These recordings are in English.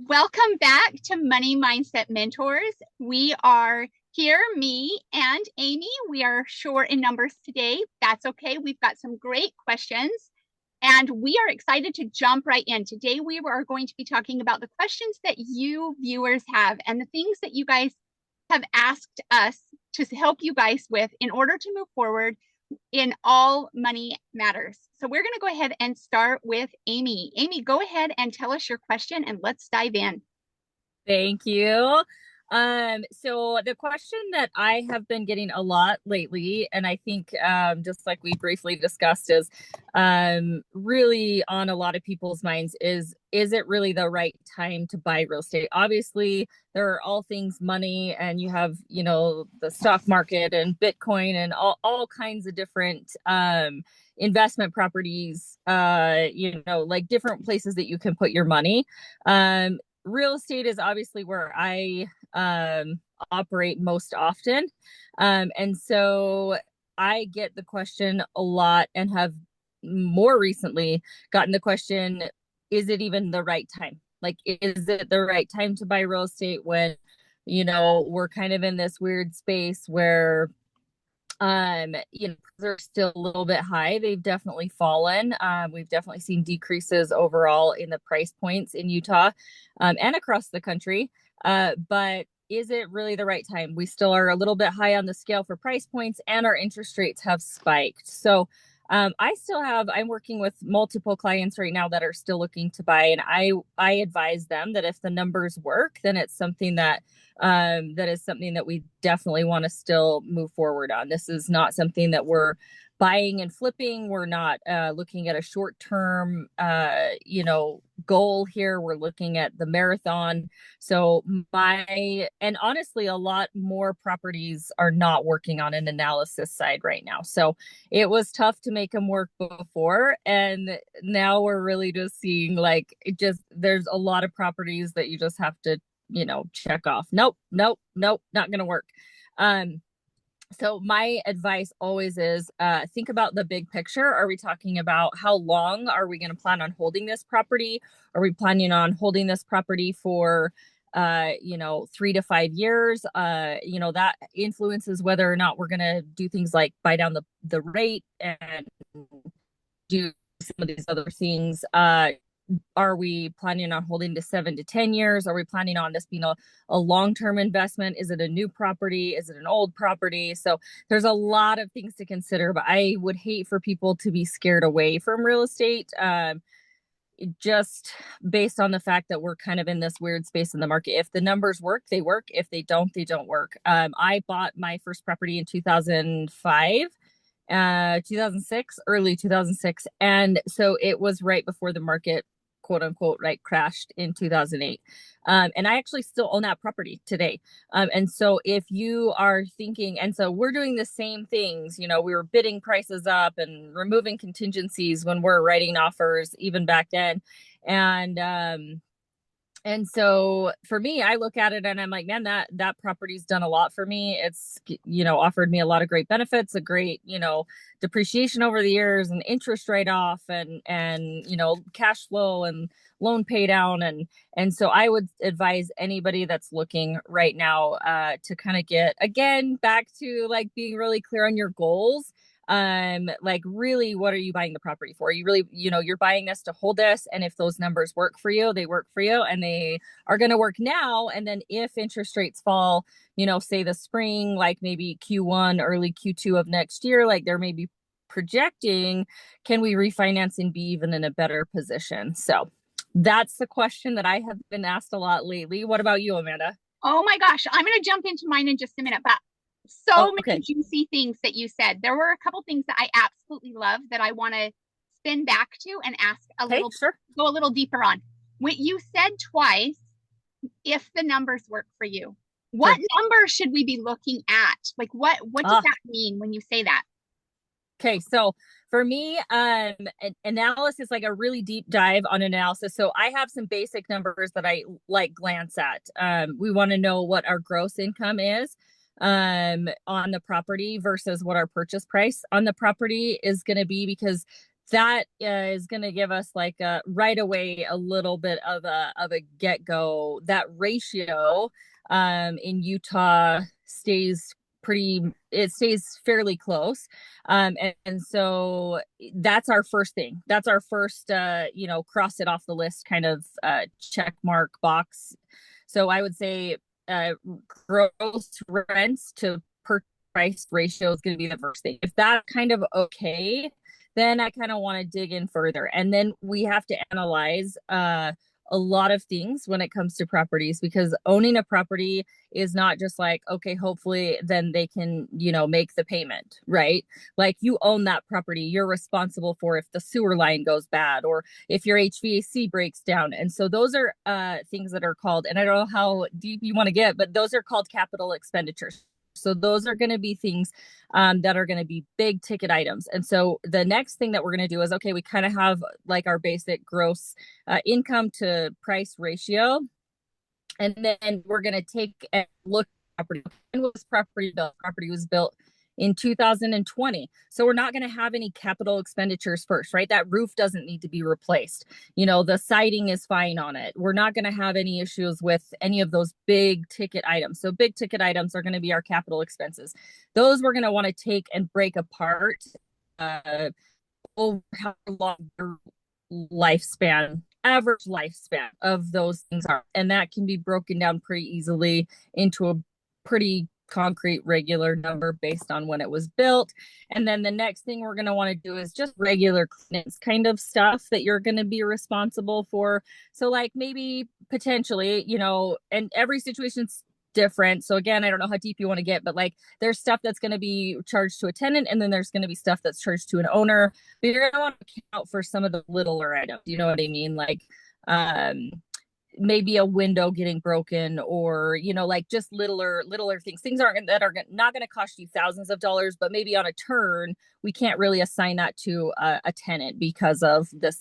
Welcome back to Money Mindset Mentors. We are here, me and Amy. We are short in numbers today. That's okay. We've got some great questions and we are excited to jump right in. Today, we are going to be talking about the questions that you viewers have and the things that you guys have asked us to help you guys with in order to move forward in all money matters. So we're going to go ahead and start with Amy. Amy, go ahead and tell us your question and let's dive in. Thank you. So the question that I have been getting a lot lately, and I think just like we briefly discussed, is really on a lot of people's minds is it really the right time to buy real estate? Obviously, there are all things money, and you have, the stock market and Bitcoin and all kinds of different investment properties, like different places that you can put your money. Real estate is obviously where I operate most often. And so I get the question a lot and have more recently gotten the question, is it even the right time? Like, is it the right time to buy real estate when, we're kind of in this weird space where they're still a little bit high. They've definitely fallen. We've definitely seen decreases overall in the price points in Utah, and across the country. But is it really the right time? We still are a little bit high on the scale for price points, and our interest rates have spiked. So I'm working with multiple clients right now that are still looking to buy, and I advise them that if the numbers work, then it's something that is something that we definitely want to still move forward on. This is not something that we're buying and flipping. We're not looking at a short term, goal here. We're looking at the marathon. So and honestly, a lot more properties are not working on an analysis side right now. So it was tough to make them work before. And now we're really just seeing there's a lot of properties that you just have to check off. Nope, nope, nope, not gonna work. So my advice always is think about the big picture. Are we talking about how long are we going to plan on holding this property? Are we planning on holding this property for 3 to 5 years? That influences whether or not we're going to do things like buy down the rate and do some of these other things. Are we planning on holding to 7 to 10 years? Are we planning on this being a long-term investment? Is it a new property? Is it an old property? So there's a lot of things to consider, but I would hate for people to be scared away from real estate, just based on the fact that we're kind of in this weird space in the market. If the numbers work, they work. If they don't, they don't work. I bought my first property in 2005. 2006, early 2006. And so it was right before the market, quote unquote, right, crashed in 2008. And I actually still own that property today. And so if you are thinking, and so we're doing the same things, we were bidding prices up and removing contingencies when we're writing offers, even back then. And so for me, I look at it and I'm like, man, that property's done a lot for me. It's, offered me a lot of great benefits, a great, depreciation over the years, and interest write off, and cash flow and loan pay down. And so I would advise anybody that's looking right now to kind of get, again, back to like being really clear on your goals. Like, really, what are you buying the property for? You really, you're buying this to hold this, and if those numbers work for you, they work for you, and they are going to work now. And then if interest rates fall, say the spring, like maybe Q1, early Q2 of next year, like they're maybe projecting, can we refinance and be even in a better position? So that's the question that I have been asked a lot lately. What about you, Amanda? Oh my gosh, I'm going to jump into mine in just a minute, but Oh, so many okay. juicy things that you said. There were a couple things that I absolutely love that I want to spin back to and ask Okay, sure. go a little deeper on. When you said twice, if the numbers work for you, what Sure. number should we be looking at? Like what does Ah, that mean when you say that? Okay, so for me, analysis, like a really deep dive on analysis. So I have some basic numbers that I like glance at. We want to know what our gross income is on the property versus what our purchase price on the property is going to be, because that is going to give us like a right away a little bit of a get go. That ratio in Utah stays pretty, it stays fairly close. And so that's our first thing. That's our first, cross it off the list kind of check mark box. So I would say uh, gross rents to per price ratio is going to be the first thing. If that's kind of okay, then I kind of want to dig in further. And then we have to analyze a lot of things when it comes to properties, because owning a property is not just like, okay, hopefully then they can, make the payment, right? Like you own that property, you're responsible for if the sewer line goes bad or if your HVAC breaks down. And so those are things that are called, and I don't know how deep you want to get, but those are called capital expenditures. So those are going to be things that are going to be big ticket items. And so the next thing that we're going to do is, okay, we kind of have like our basic gross income to price ratio. And then we're going to take and look at property. When was property built? Property was built in 2020. So we're not going to have any capital expenditures first, right? That roof doesn't need to be replaced. The siding is fine on it. We're not going to have any issues with any of those big ticket items. So big ticket items are going to be our capital expenses. Those we're going to want to take and break apart over how long their average lifespan of those things are. And that can be broken down pretty easily into a pretty concrete regular number based on when it was built. And then the next thing we're going to want to do is just regular cleanance kind of stuff that you're going to be responsible for. So like maybe potentially, and every situation's different. So again, I don't know how deep you want to get, but like there's stuff that's going to be charged to a tenant, and then there's going to be stuff that's charged to an owner. But you're going to want to account for some of the littler items. You know what I mean? Like maybe a window getting broken, or like just littler things that are not going to cost you thousands of dollars, but maybe on a turn we can't really assign that to a tenant because of this.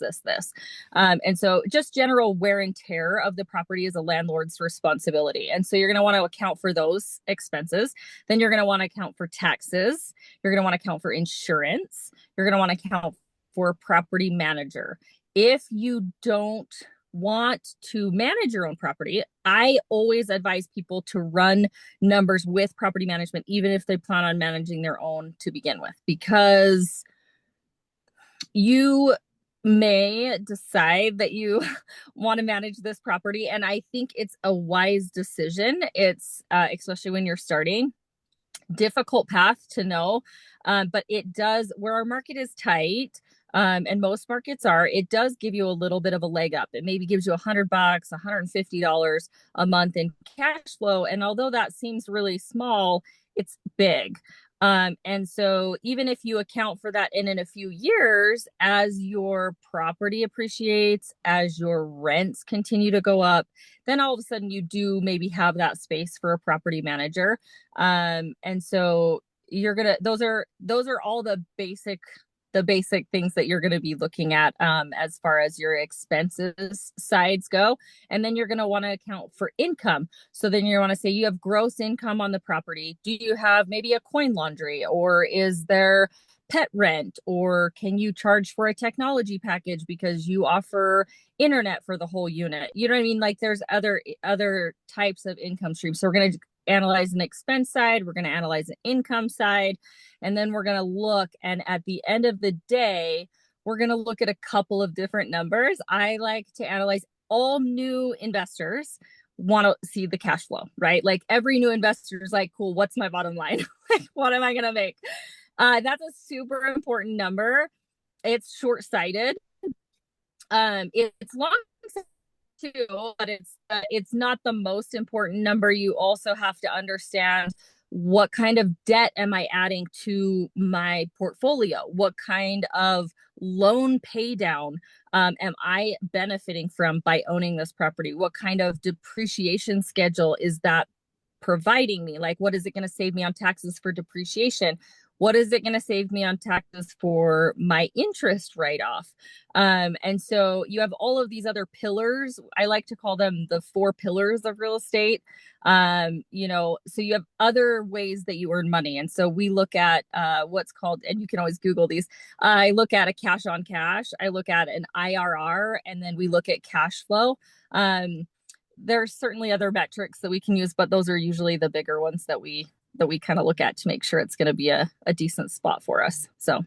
And so just general wear and tear of the property is a landlord's responsibility, and so you're going to want to account for those expenses. Then you're going to want to account for taxes, you're going to want to account for insurance, you're going to want to account for a property manager. If you don't want to manage your own property, I always advise people to run numbers with property management, even if they plan on managing their own to begin with, because you may decide that you want to manage this property. And I think it's a wise decision. It's especially when you're starting, difficult path to know. But it does, where our market is tight, and most markets are, it does give you a little bit of a leg up. It maybe gives you $100, $150 a month in cash flow. And although that seems really small, it's big. And so even if you account for that in a few years, as your property appreciates, as your rents continue to go up, then all of a sudden you do maybe have that space for a property manager. And so those are all the basic things that you're going to be looking at as far as your expenses sides go. And then you're going to want to account for income. So then you want to say you have gross income on the property. Do you have maybe a coin laundry, or is there pet rent, or can you charge for a technology package because you offer internet for the whole unit? You know what I mean? Like there's other types of income streams. So we're going to analyze an expense side, we're going to analyze an income side, and then we're going to look, and at the end of the day, we're going to look at a couple of different numbers. I like to analyze, all new investors want to see the cash flow, right? Like every new investor is like, cool, what's my bottom line? Like, what am I going to make? That's a super important number. It's short-sighted. It's long too, but it's not the most important number. You also have to understand, what kind of debt am I adding to my portfolio? What kind of loan pay down am I benefiting from by owning this property? What kind of depreciation schedule is that providing me? Like, what is it going to save me on taxes for depreciation? what is it going to save me on taxes for my interest write-off? And so you have all of these other pillars. I like to call them the four pillars of real estate. So you have other ways that you earn money. And so we look at what's called, and you can always Google these. I look at a cash on cash. I look at an IRR, and then we look at cash flow. There's certainly other metrics that we can use, but those are usually the bigger ones that we kind of look at to make sure it's going to be a decent spot for us. So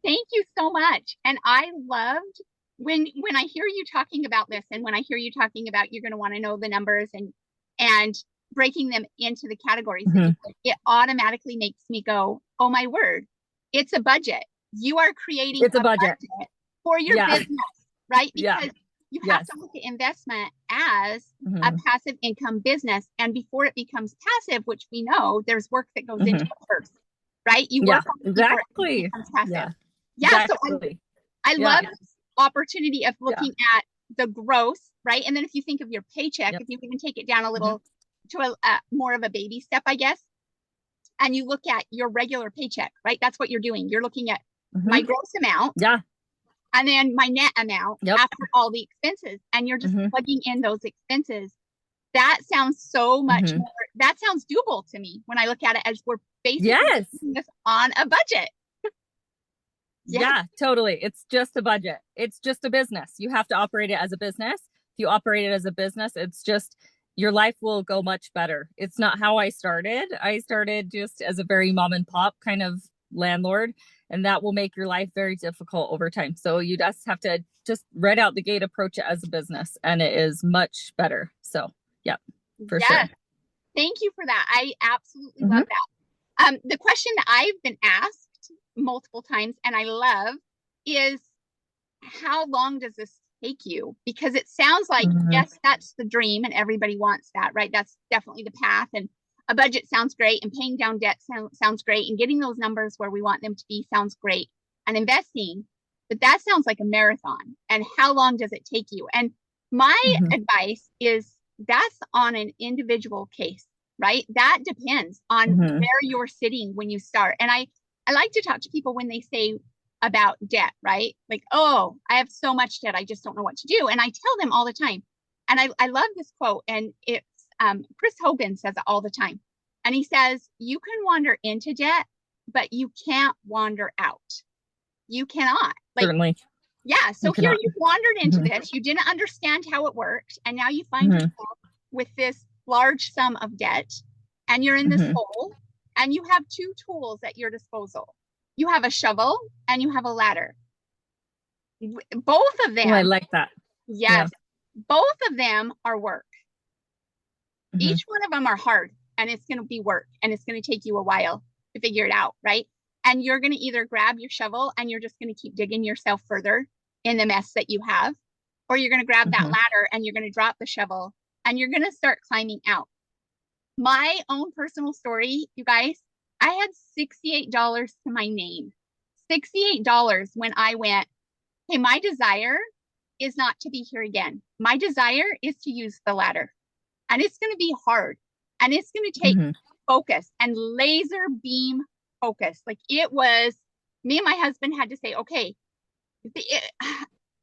Thank you so much. And I loved when I hear you talking about this, and when I hear you talking about you're going to want to know the numbers and breaking them into the categories, it automatically makes me go, oh my word, it's a budget. You are creating it's a budget for your business, right? Because you have Yes. to look at investment as a passive income business. And before it becomes passive, which we know there's work that goes into it first, right? You work on it exactly. before it becomes passive. Exactly. So I love this opportunity of looking at the gross, right? And then if you think of your paycheck, if you can take it down a little to a more of a baby step, I guess, and you look at your regular paycheck, right? That's what you're doing. You're looking at my gross amount. And then my net amount after all the expenses. And you're just plugging in those expenses. That sounds so much more, that sounds doable to me when I look at it as we're basically doing this on a budget. Yeah, totally. It's just a budget. It's just a business. You have to operate it as a business. If you operate it as a business, it's just your life will go much better. It's not how I started. I started just as a very mom and pop kind of landlord, and that will make your life very difficult over time. So you just have to just right out the gate approach it as a business, and it is much better. So for sure. Thank you for that. I absolutely love that. The question that I've been asked multiple times and I love is, how long does this take you? Because it sounds like, yes, that's the dream and everybody wants that, right? That's definitely the path. And a budget sounds great, and paying down debt sounds great, and getting those numbers where we want them to be sounds great, and investing. But that sounds like a marathon. And how long does it take you? And my advice is that's on an individual case, right? That depends on where you're sitting when you start. And I like to talk to people when they say about debt, right? Like, oh, I have so much debt, I just don't know what to do. And I tell them all the time. And I love this quote, and it's Chris Hogan says it all the time. And he says, you can wander into debt, but you can't wander out. You cannot. Certainly. So here you've wandered into this, you didn't understand how it worked, and now you find yourself with this large sum of debt, and you're in this hole, and you have two tools at your disposal. You have a shovel and you have a ladder. Both of them. Oh, I like that. Yes. Both of them are work. Each one of them are hard, and it's going to be work, and it's going to take you a while to figure it out, right? And you're going to either grab your shovel and you're just going to keep digging yourself further in the mess that you have, or you're going to grab that ladder and you're going to drop the shovel and you're going to start climbing out. My own personal story, you guys, I had $68 to my name. $68 when I went, hey, my desire is not to be here again. My desire is to use the ladder. And it's going to be hard. And it's going to take focus and laser beam focus. Like, it was, me and my husband had to say, okay,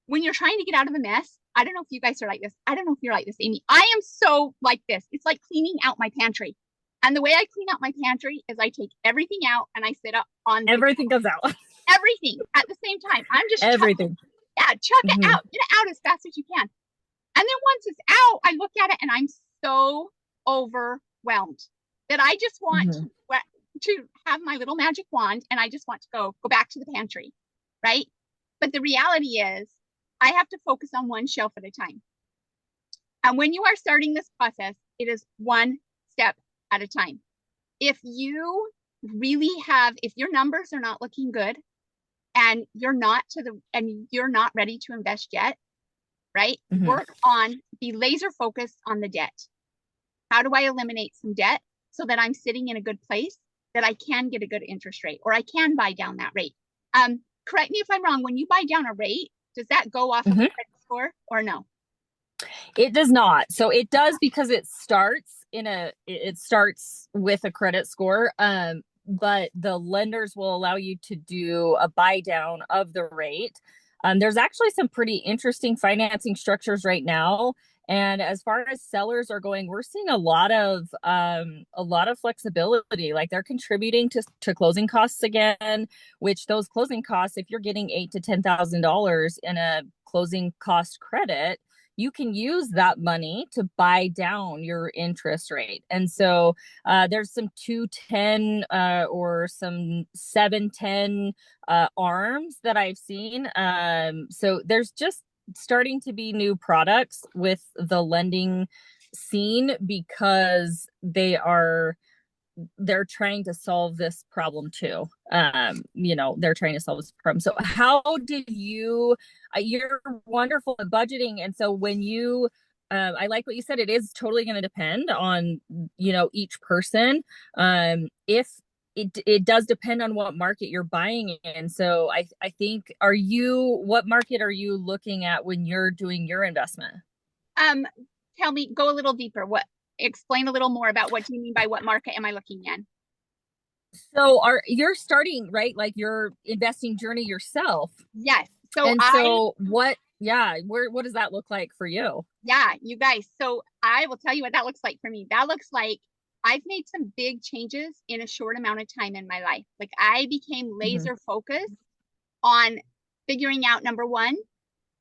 when you're trying to get out of a mess, I don't know if you guys are like this. I don't know if you're like this, Amy. I am so like this. It's like cleaning out my pantry. And the way I clean out my pantry is I take everything out and I sit up on everything goes out. Everything at the same time. I'm just everything. Chuck it out. Get it out as fast as you can. And then once it's out, I look at it and I'm so overwhelmed that I just want to have my little magic wand, and I just want to go back to the pantry, right? But the reality is I have to focus on one shelf at a time. And when you are starting this process, it is one step at a time. If you really have, if your numbers are not looking good and you're not ready to invest yet, right? Work on, be laser focused on the debt. How do I eliminate some debt so that I'm sitting in a good place, that I can get a good interest rate, or I can buy down that rate? Correct me if I'm wrong. When you buy down a rate, does that go off of a credit score or no? It does not. So it does, because it starts with a credit score. but the lenders will allow you to do a buy down of the rate. There's actually some pretty interesting financing structures right now. And as far as sellers are going, we're seeing a lot of flexibility. Like they're contributing to closing costs again, which those closing costs, if you're getting $8,000 to $10,000 in a closing cost credit, you can use that money to buy down your interest rate. And so there's some 210 or some 710 arms that I've seen. So there's just starting to be new products with the lending scene because they're trying to solve this problem too. They're trying to solve this problem. So how did you're wonderful at budgeting. And so when I like what you said, it is totally going to depend on, each person. If it does depend on what market you're buying in. So I think, what market are you looking at when you're doing your investment? Tell me, go a little deeper. Explain a little more about what do you mean by what market am I looking in? So you're starting, right? Like your investing journey yourself. Yes. What does that look like for you? Yeah, you guys. So I will tell you what that looks like for me. That looks like I've made some big changes in a short amount of time in my life. Like I became laser focused on figuring out, number one,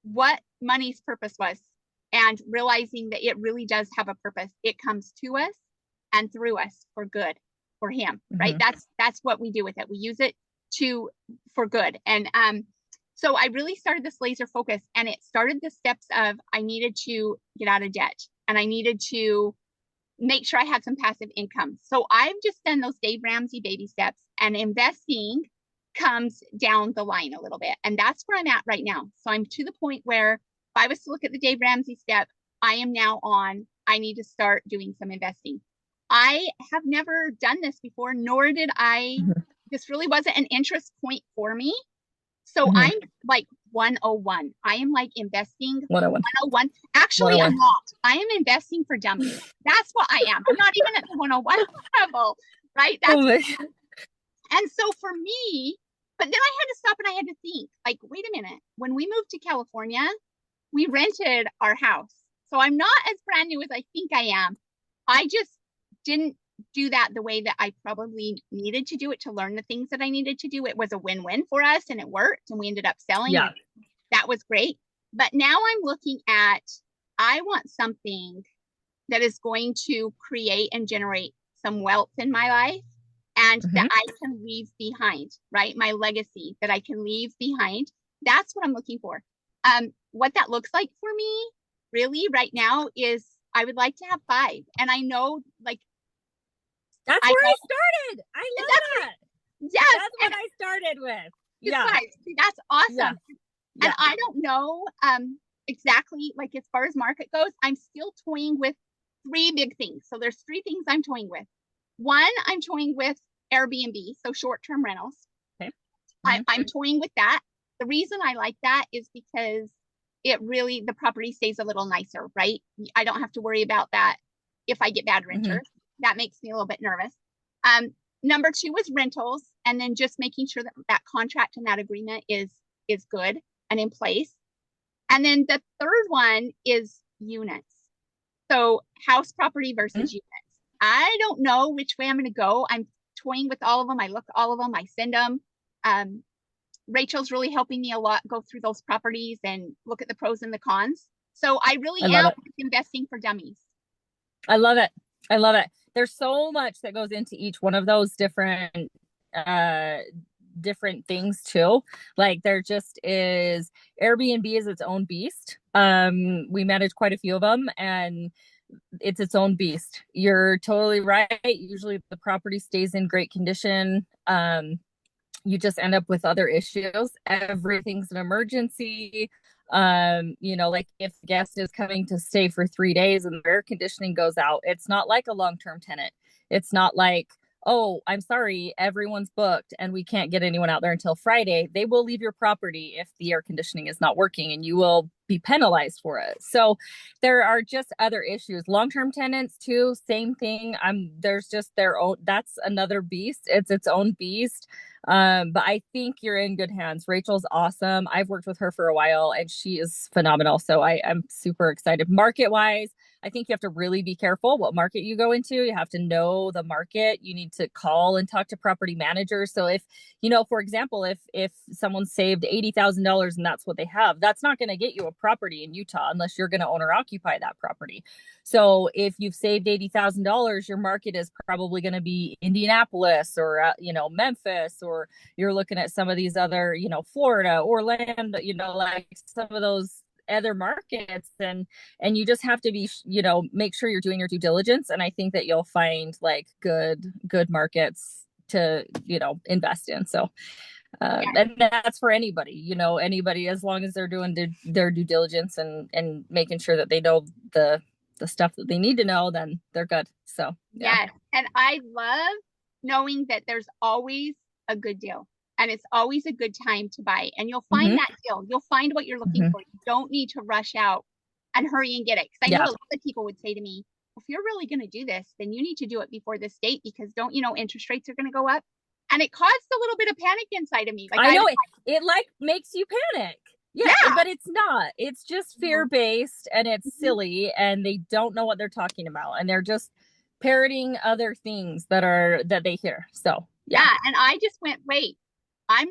what money's purpose was and realizing that it really does have a purpose. It comes to us and through us for good, for him, right? That's what we do with it. We use it for good. And so I really started this laser focus, and it started the steps of I needed to get out of debt and I needed to make sure I had some passive income. So I've just done those Dave Ramsey baby steps, and investing comes down the line a little bit. And that's where I'm at right now. So I'm to the point where if I was to look at the Dave Ramsey step, I am now I need to start doing some investing. I have never done this before, nor did this really wasn't an interest point for me. So I'm like 101. I am like investing 101. Actually, 101. I'm not. I am investing for dummies. That's what I am. I'm not even at the 101 level, right? And so for me, but then I had to stop and I had to think, like, wait a minute. When we moved to California, we rented our house. So I'm not as brand new as I think I am. I just didn't do that the way that I probably needed to do it to learn the things that I needed to do. It was a win-win for us and it worked and we ended up selling. Yeah. That was great. But now I'm looking at, I want something that is going to create and generate some wealth in my life and that I can leave behind, right? My legacy that I can leave behind. That's what I'm looking for. What that looks like for me really right now is I would like to have 5. And I know like, that's where I started. I love that. Yes. That's what I started with. Yeah. See, that's awesome. Yeah. And I don't know exactly, like as far as market goes, I'm still toying with 3 big things. So there's 3 things I'm toying with. One, I'm toying with Airbnb, so short-term rentals. Okay. I'm toying with that. The reason I like that is because the property stays a little nicer, right? I don't have to worry about that if I get bad renters. That makes me a little bit nervous. Number 2 is rentals, and then just making sure that contract and that agreement is good and in place. And then the third one is units. So house property versus units. I don't know which way I'm going to go. I'm toying with all of them. I look at all of them. I send them. Rachel's really helping me a lot go through those properties and look at the pros and the cons. So I really am investing for dummies. I love it. I love it. There's so much that goes into each one of those different things too. Like there just is, Airbnb is its own beast. We manage quite a few of them and it's its own beast. You're totally right. Usually the property stays in great condition. You just end up with other issues. Everything's an emergency. Like if a guest is coming to stay for 3 days and the air conditioning goes out, it's not like a long-term tenant. It's not like, oh, I'm sorry, everyone's booked and we can't get anyone out there until Friday. They will leave your property if the air conditioning is not working and you will be penalized for it. So there are just other issues. Long-term tenants too, same thing. There's just their own, that's another beast. It's its own beast. But I think you're in good hands. Rachel's awesome. I've worked with her for a while and she is phenomenal. So I'm super excited. Market wise, I think you have to really be careful what market you go into. You have to know the market. You need to call and talk to property managers. So if, for example, if someone saved $80,000 and that's what they have, that's not going to get you a property in Utah unless you're going to own or occupy that property. So if you've saved $80,000, your market is probably going to be Indianapolis or, Memphis, or you're looking at some of these other, Florida, Orlando, like some of those other markets, and you just have to be, make sure you're doing your due diligence. And I think that you'll find like good markets to, invest in. So and that's for anybody, anybody, as long as they're doing their due diligence and making sure that they know the stuff that they need to know, then they're good. So yeah. Yes. And I love knowing that there's always a good deal and it's always a good time to buy, and you'll find that deal. You'll find what you're looking for. You don't need to rush out and hurry and get it. Because I know a lot of people would say to me, if you're really going to do this, then you need to do it before this date, because don't you know interest rates are going to go up? And it caused a little bit of panic inside of me. Like, I know it like makes you panic. Yeah, but it's not. It's just fear-based and it's silly, and they don't know what they're talking about, and they're just parroting other things that they hear. So yeah. And I just went, wait, I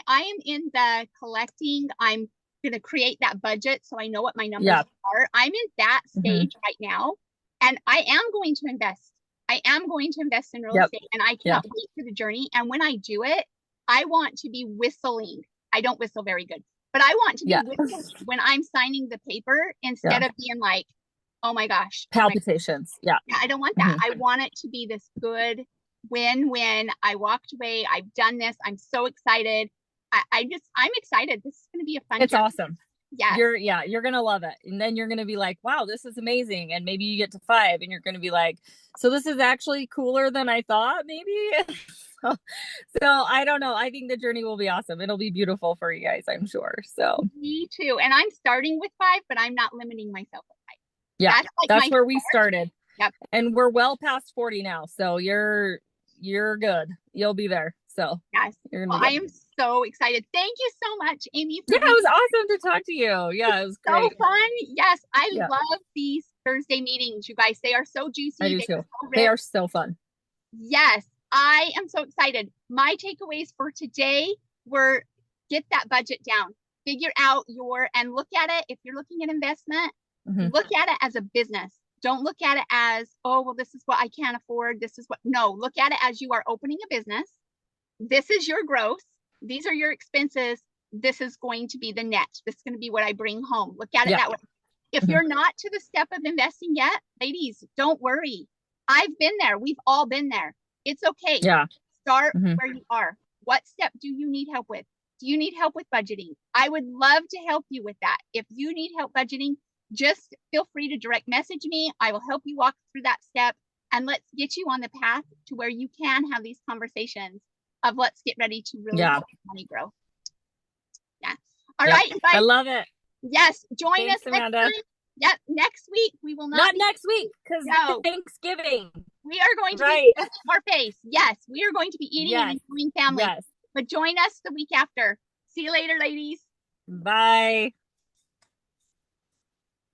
am in the collecting. I'm going to create that budget so I know what my numbers are. I'm in that stage right now, and I am going to invest. I am going to invest in real estate, and I cannot wait for the journey. And when I do it, I want to be whistling. I don't whistle very good, but I want to be whistling when I'm signing the paper, instead of being like, oh my gosh, palpitations. Yeah, I don't want that. I want it to be this good win-win. I walked away. I've done this. I'm so excited. I'm excited. This is going to be a fun It's journey. awesome. Yeah. You're going to love it. And then you're going to be like, wow, this is amazing. And maybe you get to 5 and you're going to be like, so this is actually cooler than I thought, maybe. so I don't know. I think the journey will be awesome. It'll be beautiful for you guys, I'm sure. So me too. And I'm starting with 5, but I'm not limiting myself at 5. Yeah. That's where we started. Yep. And we're well past 40 now. So you're good. You'll be there. So yes, I am so excited. Thank you so much, Amy. Yeah, it was awesome to talk to you. Yeah, it was great. So fun. Yes, I love these Thursday meetings, you guys. They are so juicy. I do too. They are so fun. Yes, I am so excited. My takeaways for today were: get that budget down, figure out and look at it. If you're looking at investment, look at it as a business. Don't look at it as, oh, well, this is what I can't afford. No, look at it as you are opening a business. This is your gross. These are your expenses. This is going to be the net. This is going to be what I bring home. Look at it that way. If you're not to the step of investing yet, ladies, don't worry. I've been there. We've all been there. It's okay. Yeah. Start where you are. What step do you need help with? Do you need help with budgeting? I would love to help you with that. If you need help budgeting, just feel free to direct message me. I will help you walk through that step, and let's get you on the path to where you can have these conversations of let's get ready to really help money grow. Yeah. All right. You guys, I love it. Yes. Join us Amanda. next week. Yep. Next week we will not next week, because Thanksgiving. We are going to be our face. Yes. We are going to be eating and enjoying family. Yes. But join us the week after. See you later, ladies. Bye.